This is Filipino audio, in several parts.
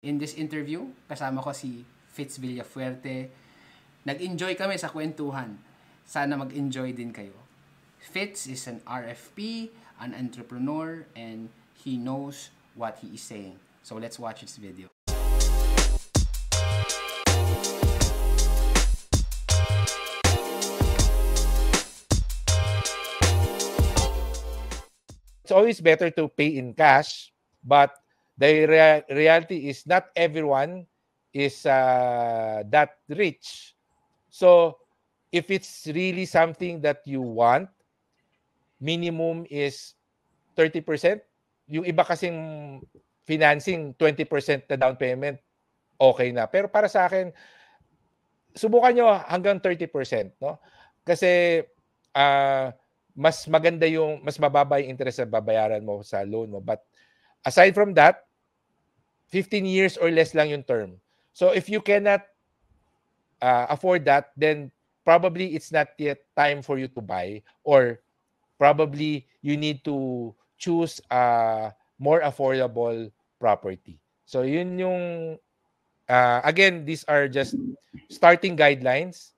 In this interview, kasama ko si Fitz Villafuerte. Nag-enjoy kami sa kwentuhan. Sana mag-enjoy din kayo. Fitz is an RFP, an entrepreneur, and he knows what he is saying. So let's watch this video. It's always better to pay in cash, but the reality is not everyone is that rich. So if it's really something that you want, minimum is 30%. Yung iba kasing financing, 20% na down payment, okay na. Pero para sa akin, subukan nyo hanggang 30%. No? Kasi mas maganda mas mababa yung interest na babayaran mo sa loan mo. But aside from that, 15 years or less lang yung term. So if you cannot afford that, then probably it's not yet time for you to buy, or probably you need to choose a more affordable property. So yun yung, again, these are just starting guidelines.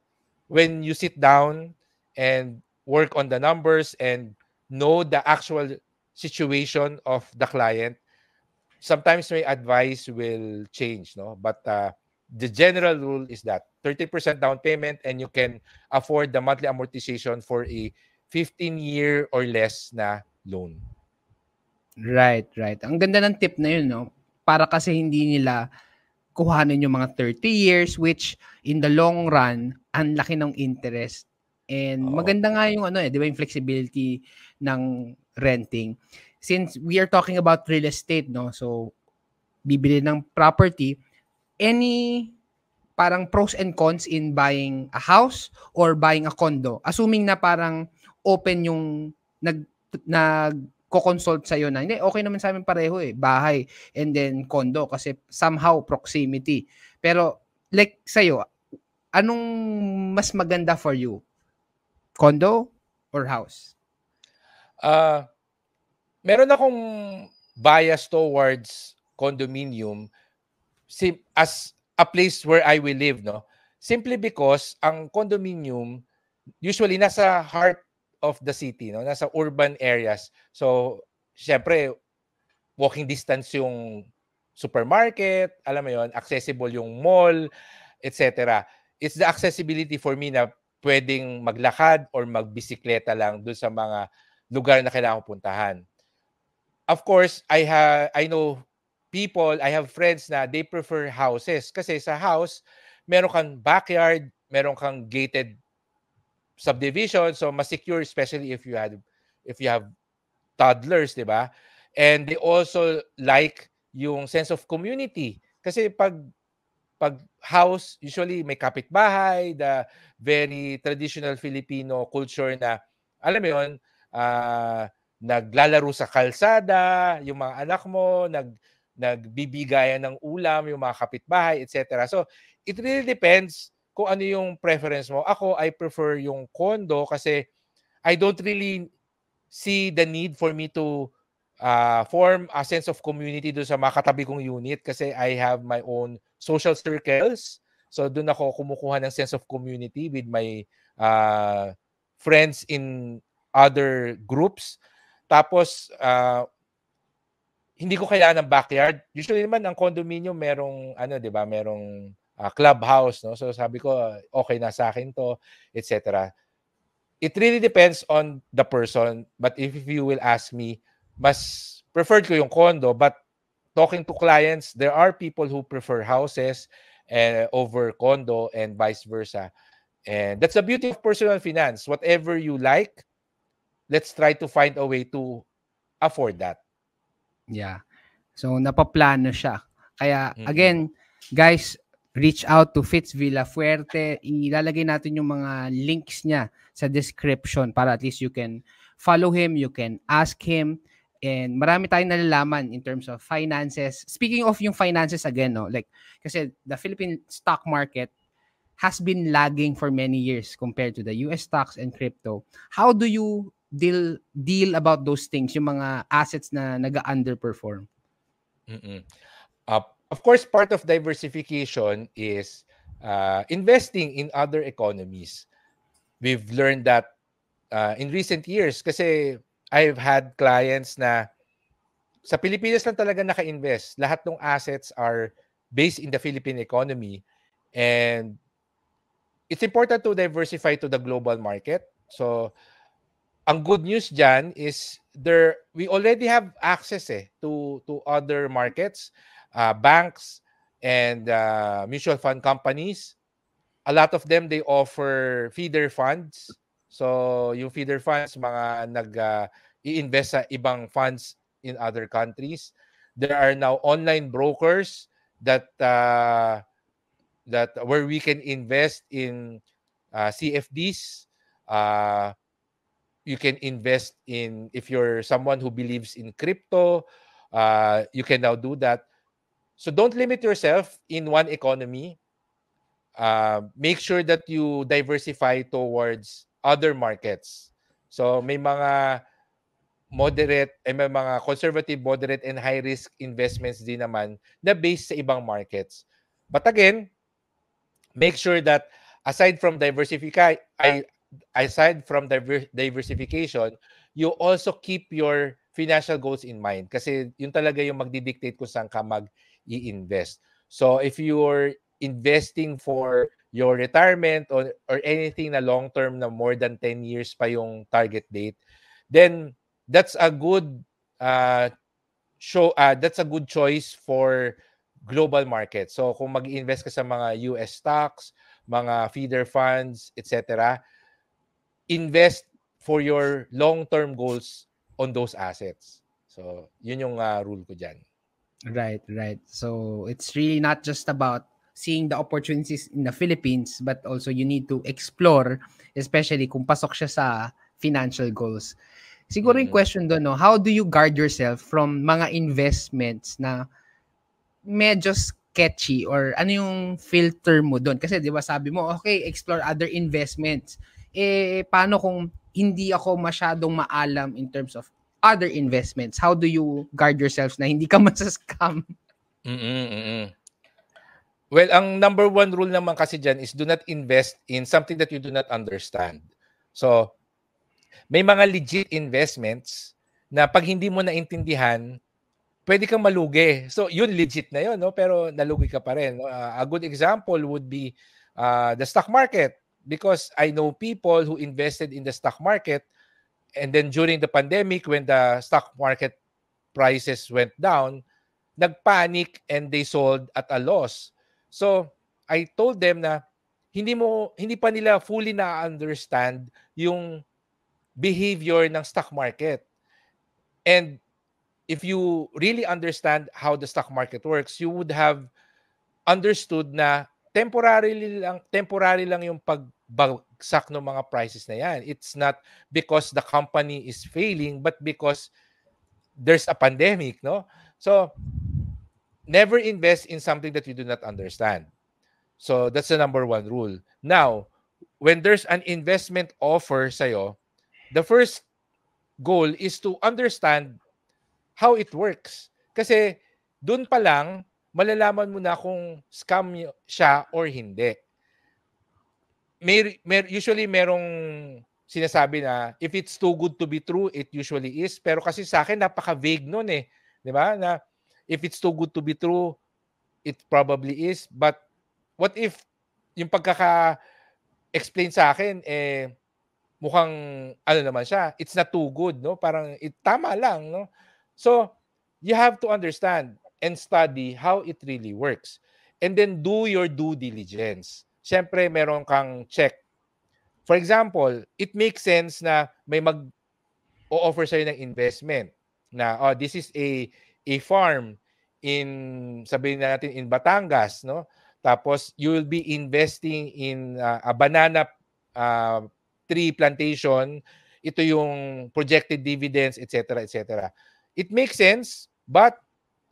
When you sit down and work on the numbers and know the actual situation of the client, sometimes my advice will change, no? But the general rule is that 30% down payment and you can afford the monthly amortization for a 15-year or less na loan. Right. Ang ganda ng tip na yun, no? Para kasi hindi nila kuhanin yung mga 30 years, which in the long run, ang laki ng interest. And maganda nga yung di ba, yung flexibility ng renting. Since we are talking about real estate, no? So, bibili ng property, any parang pros and cons in buying a house or buying a condo? Assuming na parang open yung nagko-consult sa'yo na, hindi, okay naman sa amin pareho bahay and then condo kasi somehow proximity. Pero like sa'yo, anong mas maganda for you? Condo or house? Meron akong bias towards condominium as a place where I will live, no? Simply because ang condominium usually nasa heart of the city, no? Nasa urban areas. So, syempre, walking distance yung supermarket, alam mo yon, accessible yung mall, etc. It's the accessibility for me na pwedeng maglakad or magbisikleta lang dun sa mga lugar na kailangan puntahan. Of course, I know people, I have friends na they prefer houses kasi sa house, meron kang backyard, meron kang gated subdivision, so mas secure, especially if you have toddlers, di ba? And they also like yung sense of community kasi pag house, usually may kapitbahay, the very traditional Filipino culture na, alam mo yun, naglalaro sa kalsada, yung mga anak mo, nagbibigayan ng ulam, yung mga kapitbahay, etc. So, it really depends kung ano yung preference mo. Ako, I prefer yung condo kasi I don't really see the need for me to form a sense of community doon sa mga katabi kong unit kasi I have my own social circles. So, doon ako kumukuha ng sense of community with my friends in other groups. Tapos, hindi ko kailangan ng backyard. Usually naman, ang condominium merong, di ba, merong clubhouse, no? So, sabi ko, okay na sa akin to, etc. It really depends on the person. But if you will ask me, mas preferred ko yung condo. But talking to clients, there are people who prefer houses over condo and vice versa. And that's the beauty of personal finance. Whatever you like, let's try to find a way to afford that. Yeah. So, napaplano siya. Kaya, again, guys, reach out to Fitz Villafuerte. Ilalagay natin yung mga links niya sa description para at least you can follow him, you can ask him, and marami tayong nalalaman in terms of finances. Speaking of yung finances again, no, like, kasi the Philippine stock market has been lagging for many years compared to the US stocks and crypto. How do you deal about those things, yung mga assets na nag-underperform? of course, part of diversification is investing in other economies. We've learned that in recent years kasi I've had clients na sa Pilipinas lang talaga naka-invest. Lahat ng assets are based in the Philippine economy. And it's important to diversify to the global market. So, ang good news dyan is we already have access to other markets, banks, and mutual fund companies. A lot of them, they offer feeder funds. So, yung feeder funds, mga i-invest sa ibang funds in other countries. There are now online brokers that where we can invest in CFDs. You can invest in, if you're someone who believes in crypto, you can now do that. So don't limit yourself in one economy. Make sure that you diversify towards other markets. So may mga moderate, may mga conservative, moderate, and high-risk investments din naman na based sa ibang markets. But again, make sure that aside from diversification, you also keep your financial goals in mind. Kasi yun talaga yung magdidictate kung saan ka mag-i-invest. So if you're investing for your retirement or anything na long-term na more than 10 years pa yung target date, then that's a good that's a good choice for global market. So kung mag-invest ka sa mga US stocks, mga feeder funds, etc., invest for your long-term goals on those assets. So yun yung rule ko dyan. Right. So it's really not just about seeing the opportunities in the Philippines, but also you need to explore, especially kung pasok siya sa financial goals. Siguro yung question doon, no, how do you guard yourself from mga investments na medyo sketchy, or ano yung filter mo doon? Kasi 'di ba sabi mo, okay, explore other investments. Paano kung hindi ako masyadong maalam in terms of other investments? How do you guard yourselves na hindi ka masascam? Well, ang number one rule naman kasi dyan is do not invest in something that you do not understand. So, may mga legit investments na pag hindi mo naintindihan, pwede kang malugi. So, yun legit na yun, no? Pero nalugi ka pa rin. A good example would be the stock market, because I know people who invested in the stock market, and then during the pandemic, when the stock market prices went down, nagpanic and they sold at a loss. So, I told them na hindi pa nila fully na-understand yung behavior ng stock market. And if you really understand how the stock market works, you would have understood na temporary lang yung pagbagsak ng mga prices na yan. It's not because the company is failing, but because there's a pandemic, no? So, never invest in something that you do not understand. So, that's the number one rule. Now, when there's an investment offer sa'yo, the first goal is to understand how it works. Kasi doon pa lang, malalaman mo na kung scam siya or hindi. Usually merong sinasabi na if it's too good to be true, it usually is. Pero kasi sa akin, napaka-vague nun eh. Di ba? Na if it's too good to be true, it probably is. But what if yung pagkaka-explain sa akin, mukhang ano naman siya, it's not too good, no? Parang tama lang, no? So, you have to understand and study how it really works. And then do your due diligence. Siyempre, meron kang check. For example, it makes sense na may mag-o-offer sa'yo ng investment na, this is a farm in, sabihin natin, in Batangas, no? Tapos, you will be investing in a banana tree plantation. Ito yung projected dividends, etc., etc. It makes sense, but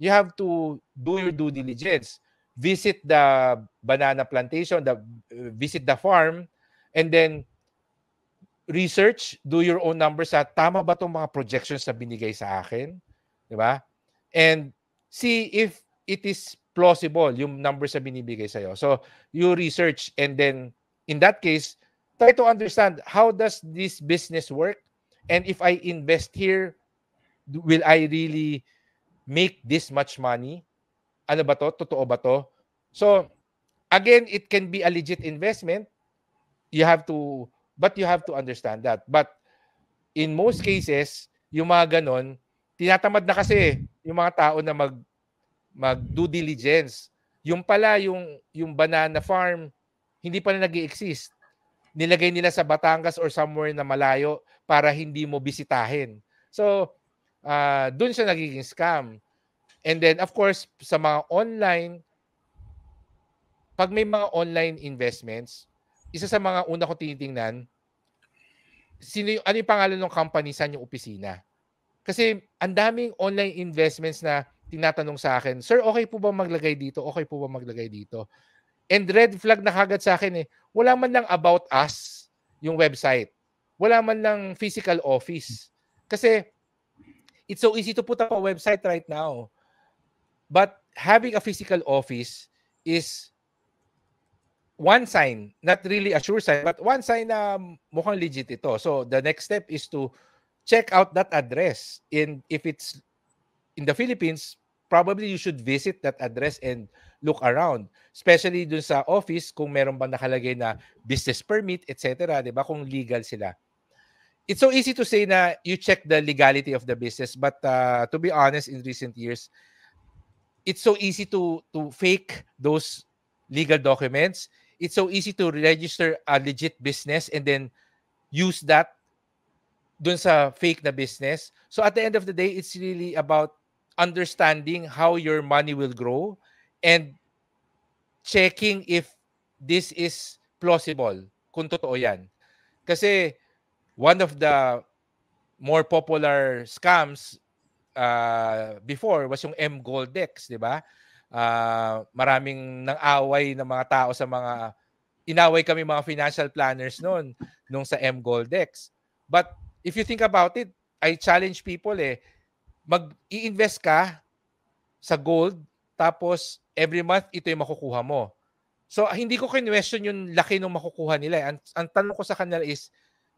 you have to do your due diligence. Visit the banana plantation, visit the farm, and then research, do your own numbers sa tama ba itong mga projections na binigay sa akin? Di ba? And see if it is plausible yung numbers na binibigay sa'yo. So, you research and then, in that case, try to understand how does this business work? And if I invest here, will I really make this much money? Ano ba to? Totoo ba to? So, again, it can be a legit investment. But you have to understand that. But in most cases, yung mga ganon, tinatamad na kasi yung mga tao na mag-due diligence. Yung pala, yung banana farm, hindi pala nag-i-exist. Nilagay nila sa Batangas or somewhere na malayo para hindi mo bisitahin. So, dun siya nagiging scam. And then, of course, sa mga online, pag may mga online investments, isa sa mga una ko tinitingnan, ano yung pangalan ng company, saan yung opisina? Kasi ang daming online investments na tinatanong sa akin, sir, okay po ba maglagay dito? Okay po ba maglagay dito? And red flag na kagad sa akin wala man lang about us yung website. Wala man lang physical office. Kasi it's so easy to put up a website right now. But having a physical office is one sign, not really a sure sign, but one sign na mukhang legit ito. So the next step is to check out that address. If it's in the Philippines, probably you should visit that address and look around. Especially dun sa office, kung meron bang nakalagay na business permit, etc. Diba? Kung legal sila. It's so easy to say na you check the legality of the business, but to be honest, in recent years, it's so easy to fake those legal documents. It's so easy to register a legit business and then use that dun sa fake na business. So at the end of the day, it's really about understanding how your money will grow and checking if this is plausible, kung totoo yan. Kasi one of the more popular scams before was yung mGoldex, di ba? Maraming nang-away ng mga tao sa mga inaway kami mga financial planners nung sa mGoldex. But if you think about it, I challenge people mag-i-invest ka sa gold tapos every month ito yung makukuha mo. So hindi ko question yung laki ng makukuha nila. Ang tanong ko sa kanila is,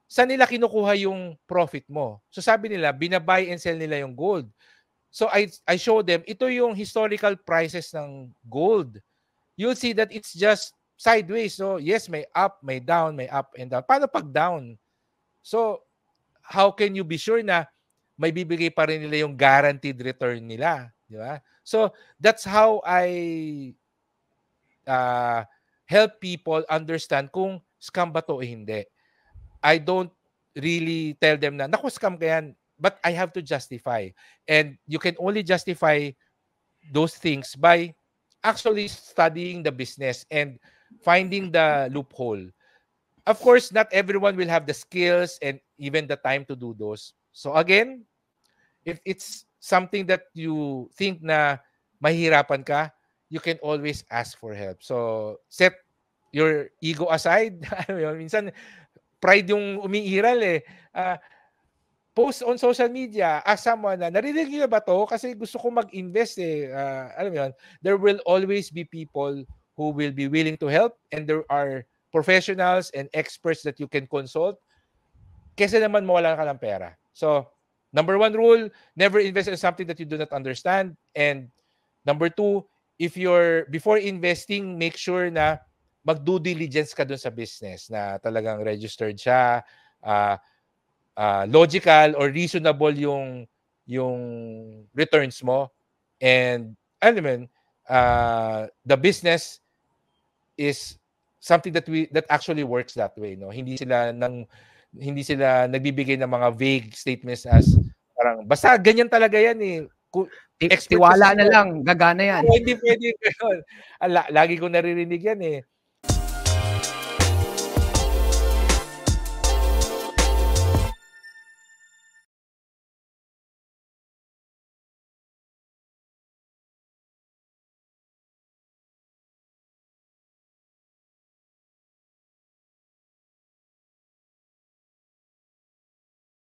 saan nila kinukuha yung profit mo? So sabi nila, binabuy and sell nila yung gold. So I show them, ito yung historical prices ng gold. You'll see that it's just sideways. So yes, may up, may down, may up and down. Paano pag down? So how can you be sure na may bibigay pa rin nila yung guaranteed return nila? Di ba? So that's how I help people understand kung scam ba to o hindi. I don't really tell them na, naku, scam ka yan. But I have to justify. And you can only justify those things by actually studying the business and finding the loophole. Of course, not everyone will have the skills and even the time to do those. So again, if it's something that you think na mahirapan ka, you can always ask for help. So set your ego aside. Minsan, pride yung umiiral post on social media, ask someone na, narinig niyo ba to? Kasi gusto ko mag-invest alam mo yun, there will always be people who will be willing to help and there are professionals and experts that you can consult kesa naman mawalan ka ng pera. So, number one rule, never invest in something that you do not understand. And number two, before investing, make sure na mag-due diligence ka dun sa business na talagang registered siya, logical or reasonable yung returns mo, and the business is something that actually works that way, no? Hindi sila nagbibigay ng mga vague statements as parang basta ganyan talaga yan tiwala na lang, gagana yan. Hindi pwede. Lagi ko naririnig yan